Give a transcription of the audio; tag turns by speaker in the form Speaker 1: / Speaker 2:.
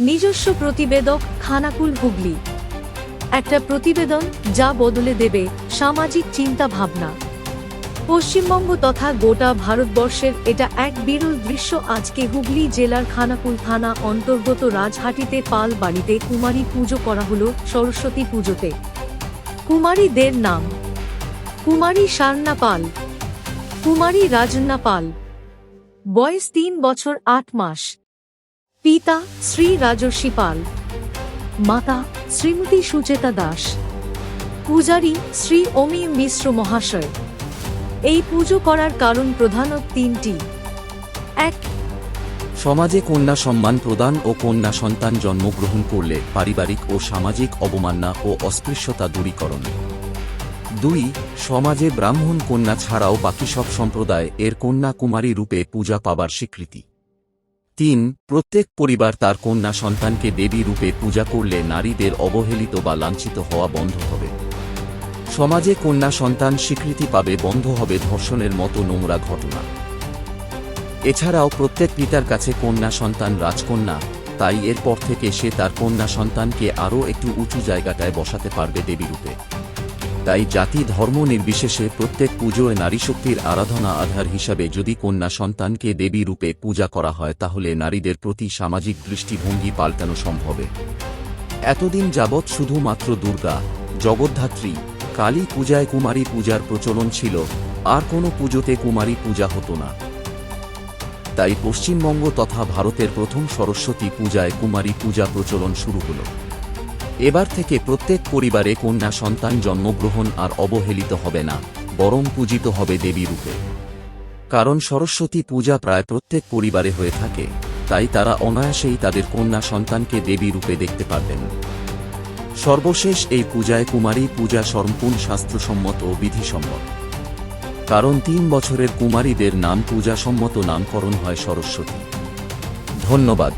Speaker 1: নিজস্ব প্রতিবেদক খানাকুল হুগলি। একটা প্রতিবেদন যা বদলে দেবে সামাজিক চিন্তা ভাবনা। পশ্চিমবঙ্গ তথা গোটা ভারতবর্ষের এটা এক বিরল দৃশ্য। আজকে হুগলি জেলার খানাকুল থানা অন্তর্গত রাজহাটিতে পাল বাড়িতে কুমারী পুজো করা হলো। সরস্বতী পুজোতে কুমারীদের নাম: কুমারী সারনা পাল, কুমারী রাজন্না পাল। বয়স 3 বছর 8 মাস। পিতা শ্রী রাজর্ষি পাল, মাতা শ্রীমতী সুচেতা দাস, পূজারী শ্রী অমি মিশ্র মহাশয়। এই পুজো করার কারণ প্রধানত 3টি। 1.
Speaker 2: সমাজে কন্যা সম্মান প্রদান ও কন্যা সন্তান জন্মগ্রহণ করলে পারিবারিক ও সামাজিক অবমাননা ও অস্পৃশ্যতা দূরীকরণ। 2. সমাজে ব্রাহ্মণ কন্যা ছাড়াও বাকি সব সম্প্রদায় এর কন্যা কুমারী রূপে পূজা পাবার স্বীকৃতি। 3. প্রত্যেক পরিবার তার কন্যা সন্তানকে দেবী রূপে পূজা করলে নারীদের অবহেলিত বা লাঞ্ছিত হওয়া বন্ধ হবে। সমাজে কন্যা সন্তান স্বীকৃতি পাবে, বন্ধ হবে ধর্ষণের মতো নোংরা ঘটনা। এছাড়াও প্রত্যেক পিতার কাছে কন্যা সন্তান রাজকন্যা, তাই এরপর থেকে সে তার কন্যা সন্তানকে আরও একটু উঁচু জায়গাটায় বসাতে পারবে দেবী রূপে। তাই জাতি ধর্ম নির্বিশেষে প্রত্যেক পুজোয় নারীশক্তির আরাধনা আধার হিসাবে যদি কন্যা সন্তানকে দেবী রূপে পূজা করা হয় তাহলে নারীদের প্রতি সামাজিক দৃষ্টিভঙ্গি পাল্টানো সম্ভব। এতদিন যাবৎ শুধুমাত্র দুর্গা, জগদ্ধাত্রী, কালী পূজায় কুমারী পূজার প্রচলন ছিল, আর কোনো পুজোতে কুমারী পূজা হতো না। তাই পশ্চিমবঙ্গ তথা ভারতের প্রথম সরস্বতী পূজায় কুমারী পূজা প্রচলন শুরু হল। এবার থেকে প্রত্যেক পরিবারে কন্যা সন্তান জন্মগ্রহণ আর অবহেলিত হবে না, বরং পূজিত হবে দেবী রূপে। কারণ সরস্বতী পূজা প্রায় প্রত্যেক পরিবারে হয়ে থাকে, তাই তারা অনায়াসেই তাদের কন্যা সন্তানকে দেবী রূপে দেখতে পারবেন। সর্বশেষ এই পূজায় কুমারী পূজা সম্পূর্ণ শাস্ত্রসম্মত ও বিধিসম্মত। কারণ 3 বছরের কুমারীদের নাম পূজাসম্মত নামকরণ হয় সরস্বতী। ধন্যবাদ।